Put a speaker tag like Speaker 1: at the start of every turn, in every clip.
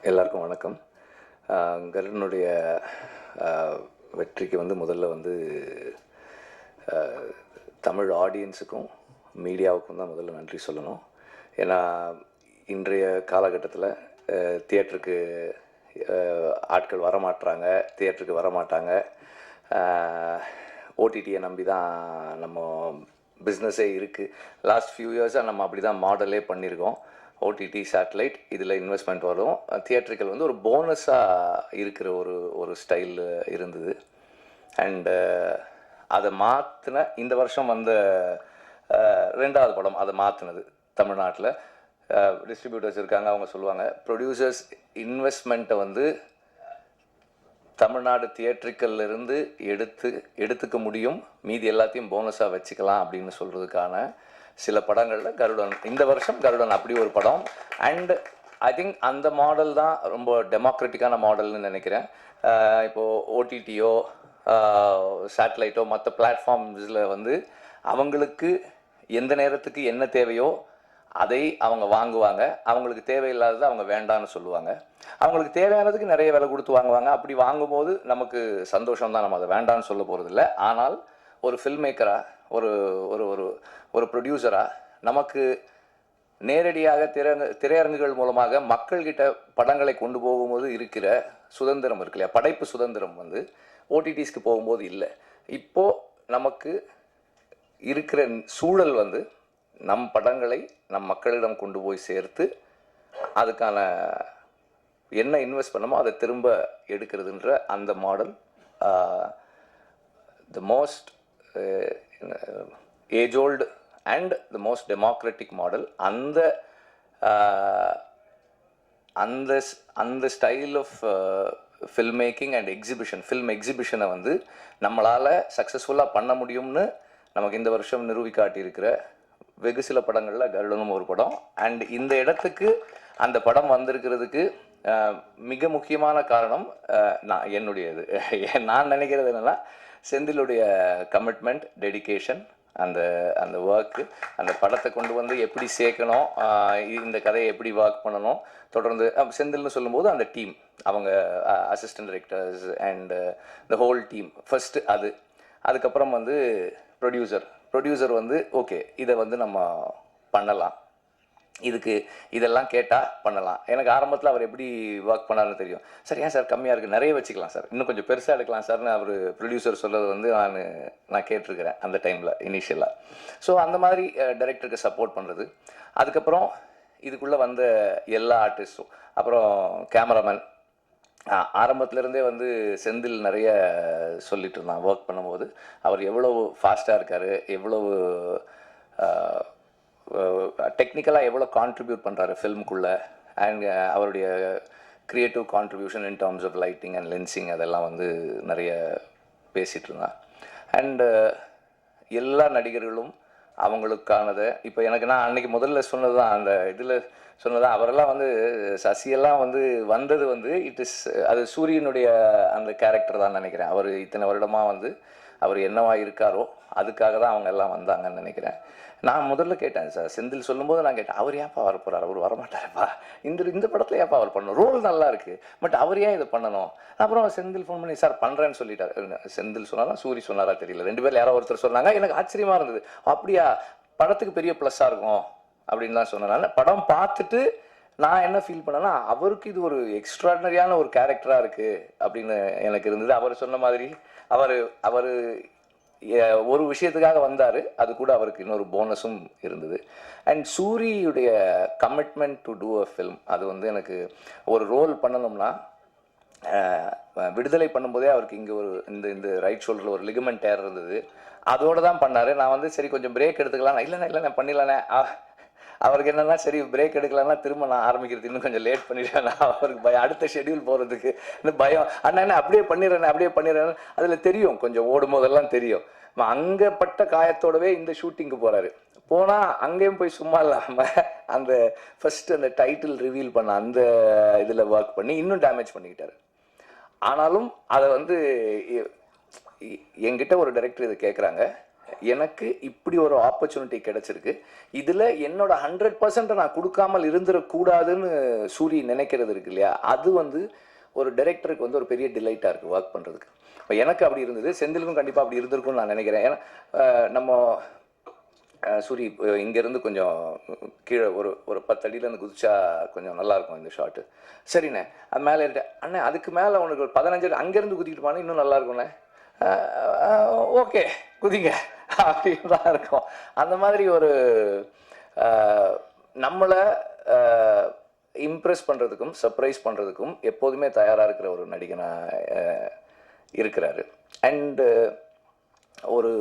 Speaker 1: எல்லாருக்கும் வணக்கம். கருடனுடைய வெற்றிக்கு முதல்ல தமிழ் ஆடியன்ஸுக்கும் மீடியாவுக்கும் தான் முதல்ல நன்றி சொல்லணும். ஏன்னா இன்றைய காலகட்டத்தில் தியேட்டருக்கு ஆட்கள் வரமாட்டுறாங்க, தியேட்டருக்கு வரமாட்டாங்க. ஓடிடியை நம்பி தான் நம்ம பிஸ்னஸே இருக்குது. லாஸ்ட் ஃபியூ இயர்ஸாக நம்ம அப்படி தான் மாடலே பண்ணியிருக்கோம். ஓடிடி சேட்டலைட் இதில் இன்வெஸ்ட்மெண்ட் வரும். தியேட்டர்கள் ஒரு போனஸாக இருக்கிற ஒரு ஸ்டைல் இருந்தது. அண்டு அதை மாற்றின இந்த வருஷம் ரெண்டாவது படம் அதை மாற்றினது தமிழ்நாட்டில். டிஸ்ட்ரிபியூட்டர்ஸ் இருக்காங்க, அவங்க சொல்லுவாங்க ப்ரொடியூசர்ஸ் இன்வெஸ்ட்மெண்ட்டை தமிழ்நாடு தியேட்ரிக்கல்லிருந்து எடுத்துக்க முடியும், மீதி எல்லாத்தையும் போனஸாக வச்சுக்கலாம் அப்படின்னு சொல்கிறதுக்கான சில படங்களில் கருடன், இந்த வருஷம் கருடன் அப்படி ஒரு படம். அண்ட் ஐ திங்க் அந்த மாடல் தான் ரொம்ப டெமோக்ராட்டிக்கான மாடல்னு நினைக்கிறேன். இப்போது ஓடிடியோ சேட்டலைட்டோ மற்ற பிளாட்ஃபார்ம்ஸில் அவங்களுக்கு எந்த நேரத்துக்கு என்ன தேவையோ அதை அவங்க வாங்குவாங்க. அவங்களுக்கு தேவையில்லாதது அவங்க வேண்டான்னு சொல்லுவாங்க. அவங்களுக்கு தேவையானதுக்கு நிறைய விலை கொடுத்து வாங்குவாங்க. அப்படி வாங்கும்போது நமக்கு சந்தோஷம் தான், நம்ம அதை வேண்டான்னு சொல்ல போகிறதில்ல. ஆனால் ஒரு ஃபில்ம் மேக்கராக, ஒரு ஒரு ஒரு ஒரு ப்ரொடியூசராக நமக்கு நேரடியாக திரையரங்குகள் மூலமாக மக்கள்கிட்ட படங்களை கொண்டு போகும்போது இருக்கிற சுதந்திரம் இருக்கு இல்லையா, படைப்பு சுதந்திரம் ஓடிடிஸ்க்கு போகும்போது இல்லை. இப்போது நமக்கு இருக்கிற சூழல் நம் படங்களை நம் மக்களிடம் கொண்டு போய் சேர்த்து அதுக்கான என்ன இன்வெஸ்ட் பண்ணமோ அதை திரும்ப எடுக்கிறதுன்ற அந்த model the most age old and the most democratic model. அந்த style of film making and exhibition, film எக்ஸிபிஷனை நம்மளால் சக்ஸஸ்ஃபுல்லாக பண்ண முடியும்னு நமக்கு இந்த வருஷம் நிரூபி காட்டியிருக்கிற வெகு சில படங்களில் கருடனும் ஒரு படம். அண்ட் இந்த இடத்துக்கு அந்த படம் வந்திருக்கிறதுக்கு மிக முக்கியமான காரணம் என்னுடையது. நான் நினைக்கிறது என்னென்னா, செந்திலுடைய கமிட்மெண்ட், டெடிகேஷன், அந்த ஒர்க்கு, அந்த படத்தை கொண்டு எப்படி சேர்க்கணும், இந்த கதையை எப்படி ஒர்க் பண்ணணும், தொடர்ந்து செந்தில்னு சொல்லும்போது அந்த டீம், அவங்க assistant directors and the whole team first. அதுக்கப்புறம் ப்ரொடியூசர் ஓகே இதை நம்ம பண்ணலாம், இதெல்லாம் கேட்டால் பண்ணலாம். எனக்கு ஆரம்பத்தில் அவர் எப்படி ஒர்க் பண்ணாருன்னு தெரியும். சார் ஏன் சார் கம்மியாக இருக்குது, நிறைய வச்சுக்கலாம் சார், இன்னும் கொஞ்சம் பெருசாக எடுக்கலாம் சார்னு அவர் ப்ரொடியூசர் சொல்கிறது நான் கேட்டிருக்கிறேன் அந்த டைமில் இனிஷியலாக. ஸோ அந்த மாதிரி டைரக்டருக்கு சப்போர்ட் பண்ணுறது. அதுக்கப்புறம் இதுக்குள்ளே வந்த எல்லா ஆர்டிஸ்ட்டும், அப்புறம் கேமராமேன், ஆரம்பத்துலேருந்தே செந்தில் நிறைய சொல்லிட்டு இருந்தான் ஒர்க் பண்ணும்போது. அவர் எவ்வளவு ஃபாஸ்ட்டாக இருக்கார், எவ்வளவு டெக்னிக்கலாக எவ்வளோ கான்ட்ரிபியூட் பண்ணுறாரு ஃபில்முக்குள்ளே, அண்ட் அவருடைய creative contribution in terms of lighting and lensing அதெல்லாம் நிறைய பேசிகிட்டு இருந்தான். அண்டு எல்லா நடிகர்களும் அவங்களுக்கானதை இப்போ நான் அன்றைக்கி முதல்ல சொன்னது தான், அந்த இதில் சொன்னதான், அவரெல்லாம் சசியெல்லாம் வந்தது இட் இஸ் அது சூரியனுடைய அந்த கேரக்டர் தான் நினைக்கிறேன். அவர் இத்தனை வருடமாக அவர் என்னவா இருக்காரோ அதுக்காக தான் அவங்க எல்லாம் வந்தாங்கன்னு நினைக்கிறேன். நான் முதல்ல கேட்டேன் சார், செந்தில் சொல்லும்போது நான் கேட்டேன், அவர் ஏன்ப்பா வர போகிறார், அவர் வரமாட்டாரப்பா, இந்த படத்தில் ஏன்ப்பா அவர் பண்ணணும், ரோல் நல்லா இருக்குது, பட் அவர் ஏன் இதை பண்ணணும். அப்புறம் செந்தில் ஃபோன் பண்ணி சார் பண்ணுறேன்னு சொல்லிட்டார். செந்தில் சொன்னாரா சூரி சொன்னாரா தெரியல, ரெண்டு பேர் யாரோ ஒருத்தர் சொன்னாங்க. எனக்கு ஆச்சரியமாக இருந்தது, அப்படியா படத்துக்கு பெரிய ப்ளஸ்ஸாக இருக்கும் அப்படின்லாம் சொன்னனால படம் பார்த்துட்டு நான் என்ன ஃபீல் பண்ணேன்னா, அவருக்கு இது ஒரு எக்ஸ்ட்ராடனரியான ஒரு கேரக்டராக இருக்குது அப்படின்னு எனக்கு இருந்தது. அவர் சொன்ன மாதிரி அவர் ஒரு விஷயத்துக்காக வந்தார், அது கூட அவருக்கு இன்னொரு போனஸும் இருந்தது. அண்ட் சூரியுடைய commitment to do a film, அது எனக்கு ஒரு ரோல் பண்ணணும்னா, விடுதலை பண்ணும்போதே அவருக்கு இங்கே இந்த ரைட் ஷோல்டரில் ஒரு லிகமெண்ட் டேர் இருந்தது, அதோடு தான் பண்ணார். நான் சரி கொஞ்சம் பிரேக் எடுத்துக்கலாம், இல்லைண்ணே பண்ணிடலானே. அவருக்கு என்னென்னா, சரி பிரேக் எடுக்கலாம்னா திரும்ப நான் ஆரம்பிக்கிறது இன்னும் கொஞ்சம் லேட் பண்ணிடுவேன், அவருக்கு பயம், அடுத்த ஷெடியூல் போகிறதுக்கு இன்னும் பயம். அண்ணா அப்படியே பண்ணிடுறேன். அதில் தெரியும், கொஞ்சம் ஓடும் போதெல்லாம் தெரியும். அங்கே பட்ட காயத்தோடவே இந்த ஷூட்டிங்கு போகிறாரு. போனால் அங்கேயும் போய் சும்மா இல்லாமல் அந்த ஃபஸ்ட்டு அந்த டைட்டில் ரிவீல் பண்ண அந்த இதில் ஒர்க் பண்ணி இன்னும் டேமேஜ் பண்ணிக்கிட்டார். ஆனாலும் அதை என்கிட்ட ஒரு டைரக்டர் இதை கேட்குறாங்க, எனக்கு இப்படி ஒரு ஆப்பர்ச்சுனிட்டி கிடைச்சிருக்கு, இதில் என்னோட 100% நான் கொடுக்காமல் இருந்துடக்கூடாதுன்னு சூரி நினைக்கிறது இருக்கு இல்லையா, அது வந்து ஒரு டைரக்டருக்கு வந்து ஒரு பெரிய டிலைட்டாக இருக்குது ஒர்க் பண்ணுறதுக்கு. இப்போ எனக்கு அப்படி இருந்தது, செந்திலுக்கும் கண்டிப்பாக அப்படி இருந்திருக்கும்னு நான் நினைக்கிறேன். ஏன்னா நம்ம சூரி இங்கேருந்து கொஞ்சம் கீழே ஒரு 10 அடியிலேருந்து குதிச்சா கொஞ்சம் நல்லாயிருக்கும் இந்த ஷாட்டு. சரிண்ணே, அது மேலே இருட்டேன் அண்ணே, அதுக்கு மேலே உனக்கு ஒரு 15 அடி அங்கேருந்து குதிக்கிட்டு போனால் இன்னும் நல்லா இருக்கும்ண்ணே. ஓகே குதிங்க அப்படின்னு தான் இருக்கும். அந்த மாதிரி ஒரு நம்மளை இம்ப்ரெஸ் பண்ணுறதுக்கும் சர்ப்ரைஸ் பண்ணுறதுக்கும் எப்போதுமே தயாராக இருக்கிற ஒரு நடிகனாக இருக்கிறாரு. அண்டு ஒரு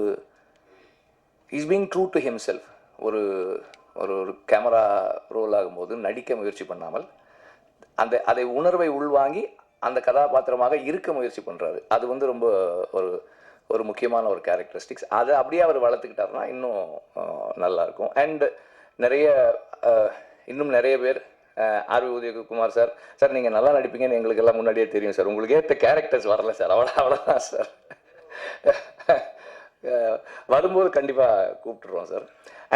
Speaker 1: is being true to himself. ஒரு ஒரு ஒரு கேமரா ரோல் ஆகும்போது நடிக்க முயற்சி பண்ணாமல் அதை உணர்வை உள்வாங்கி அந்த கதாபாத்திரமாக இருக்க முயற்சி பண்ணுறாரு. அது வந்து ரொம்ப ஒரு ஒரு முக்கியமான ஒரு கேரக்டரிஸ்டிக்ஸ். அதை அப்படியே அவர் வளர்த்துக்கிட்டாருன்னா இன்னும் நல்லாயிருக்கும். அண்டு இன்னும் நிறைய பேர் ஆர்வி உதயகுமார் சார், சார் நீங்கள் நல்லா நடிப்பீங்கன்னு எங்களுக்கு எல்லாம் முன்னாடியே தெரியும் சார், உங்களுக்கு ஏற்ற கேரக்டர்ஸ் வரல சார், அவ்வளோதான் சார், வரும்போது கண்டிப்பாக கூப்பிட்டுருவோம் சார்.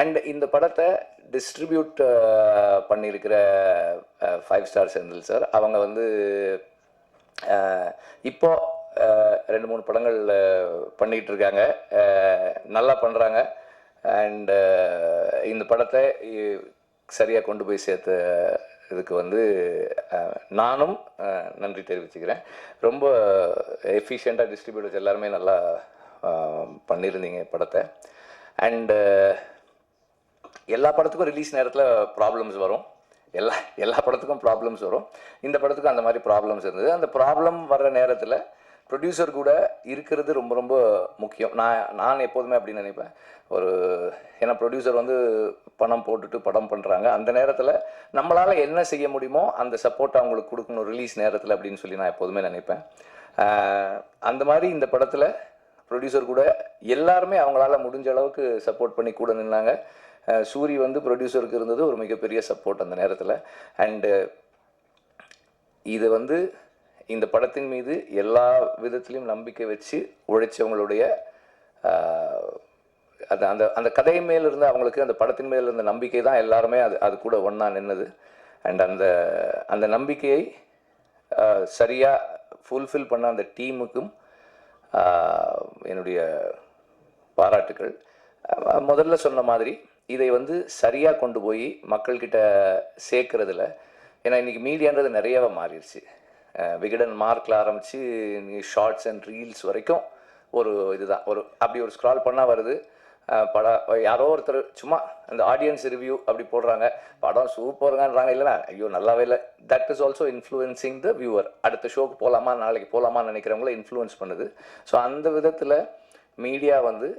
Speaker 1: அண்ட் இந்த படத்தை டிஸ்ட்ரிபியூட் பண்ணியிருக்கிற 5 ஸ்டார் செந்தில் சார், அவங்க வந்து இப்போ 2-3 படங்கள் பண்ணிகிட்டு இருக்காங்க, நல்லா பண்ணுறாங்க. அண்டு இந்த படத்தை சரியாக கொண்டு போய் சேர்த்த இதுக்கு வந்து நானும் நன்றி தெரிவிச்சுக்கிறேன். ரொம்ப எஃபிஷியண்ட்டாக டிஸ்ட்ரிபியூட்டர்ஸ் எல்லாருமே நல்லா பண்ணியிருந்தீங்க படத்தை. அண்டு எல்லா படத்துக்கும் ரிலீஸ் நேரத்தில் ப்ராப்ளம்ஸ் வரும், எல்லா படத்துக்கும் ப்ராப்ளம்ஸ் வரும். இந்த படத்துக்கும் அந்த மாதிரி ப்ராப்ளம்ஸ் இருந்தது. அந்த ப்ராப்ளம் வர்ற நேரத்தில் ப்ரொடியூசர் கூட இருக்கிறது ரொம்ப ரொம்ப முக்கியம். நான் எப்போதுமே அப்படின்னு நினைப்பேன். ஏன்னா ப்ரொடியூசர் வந்து பணம் போட்டுட்டு படம் பண்ணுறாங்க, அந்த நேரத்தில் நம்மளால் என்ன செய்ய முடியுமோ அந்த சப்போர்ட் அவங்களுக்கு கொடுக்கணும் ரிலீஸ் நேரத்தில் அப்படின்னு சொல்லி நான் எப்போதுமே நினைப்பேன். அந்த மாதிரி இந்த படத்தில் ப்ரொடியூசர் கூட எல்லாருமே அவங்களால முடிஞ்ச அளவுக்கு சப்போர்ட் பண்ணி கூட நின்னாங்க. சூரி வந்து ப்ரொடியூசருக்கு இருந்தது ஒரு மிகப்பெரிய சப்போர்ட் அந்த நேரத்தில். அண்டு இது வந்து இந்த படத்தின் மீது எல்லா விதத்திலையும் நம்பிக்கை வச்சு உழைச்சவங்களுடைய அந்த அந்த கதை மேல் இருந்த அவங்களுக்கு அந்த படத்தின் மேல் இருந்த நம்பிக்கை தான் எல்லாருமே அது கூட ஒன்றா நின்னது. அண்ட் அந்த நம்பிக்கையை சரியாக ஃபுல்ஃபில் பண்ண அந்த டீமுக்கும் என்னுடைய பாராட்டுக்கள். முதல்ல சொன்ன மாதிரி இதை வந்து சரியாக கொண்டு போய் மக்கள்கிட்ட சேர்க்கறதுல, ஏன்னா இன்றைக்கி மீடியான்றது நிறையவே மாறிடுச்சு. விகடன் மார்க்கில் ஆரம்பித்து ஷார்ட்ஸ் அண்ட் ரீல்ஸ் வரைக்கும் ஒரு இதுதான், அப்படி ஒரு ஸ்க்ரால் பண்ணால் வருது யாரோ ஒருத்தர் சும்மா அந்த ஆடியன்ஸ் ரிவ்யூ அப்படி போடுறாங்க, படம் சூப்பருங்கன்றாங்க, இல்லைனா ஐயோ நல்லாவே இல்லை. That is also influencing the viewer. அடுத்த ஷோக்கு போகலாமா நாளைக்கு போகலாமான்னு நினைக்கிறவங்கள இன்ஃப்ளூயன்ஸ் பண்ணுது. ஸோ அந்த விதத்தில் மீடியா வந்து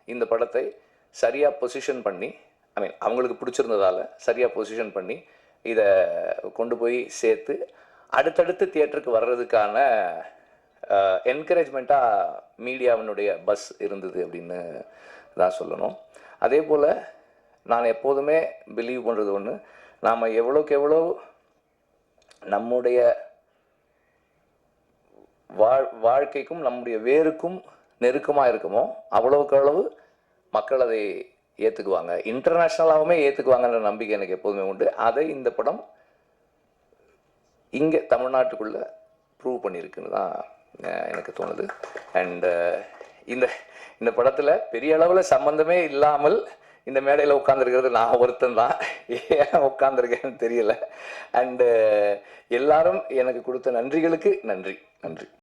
Speaker 1: இந்த படத்தை சரியாக பொசிஷன் பண்ணி, அவங்களுக்கு பிடிச்சிருந்ததால் சரியாக பொசிஷன் பண்ணி இதை கொண்டு போய் சேர்த்து அடுத்தடுத்து தியேட்டருக்கு வர்றதுக்கான என்கரேஜ்மெண்ட்டாக மீடியாவினுடைய பஸ் இருந்தது அப்படின்னு தான் சொல்லணும். அதே போல் நான் எப்போதுமே பிலீவ் பண்ணுறது ஒன்று, நாம் எவ்வளோக்கு எவ்வளோ நம்முடைய வாழ்க்கைக்கும் நம்முடைய வேருக்கும் நெருக்கமாக இருக்குமோ அவ்வளோக்கு அளவு மக்கள் அதை ஏற்றுக்குவாங்க, இன்டர்நேஷ்னலாகவுமே ஏற்றுக்குவாங்கன்ற நம்பிக்கை எனக்கு எப்போதுமே உண்டு. அதை இந்த படம் இங்கே தமிழ்நாட்டுக்குள்ளே ப்ரூவ் பண்ணியிருக்குன்னு தான் எனக்கு தோணுது. அண்டு இந்த படத்தில் பெரிய அளவில் சம்மந்தமே இல்லாமல் இந்த மேடையில் உட்காந்துருக்கிறது நான் ஒருத்தன் தான். ஏன் உட்காந்துருக்கேன்னு தெரியல. அண்டு எல்லாரும் எனக்கு கொடுத்த நன்றிகளுக்கு நன்றி.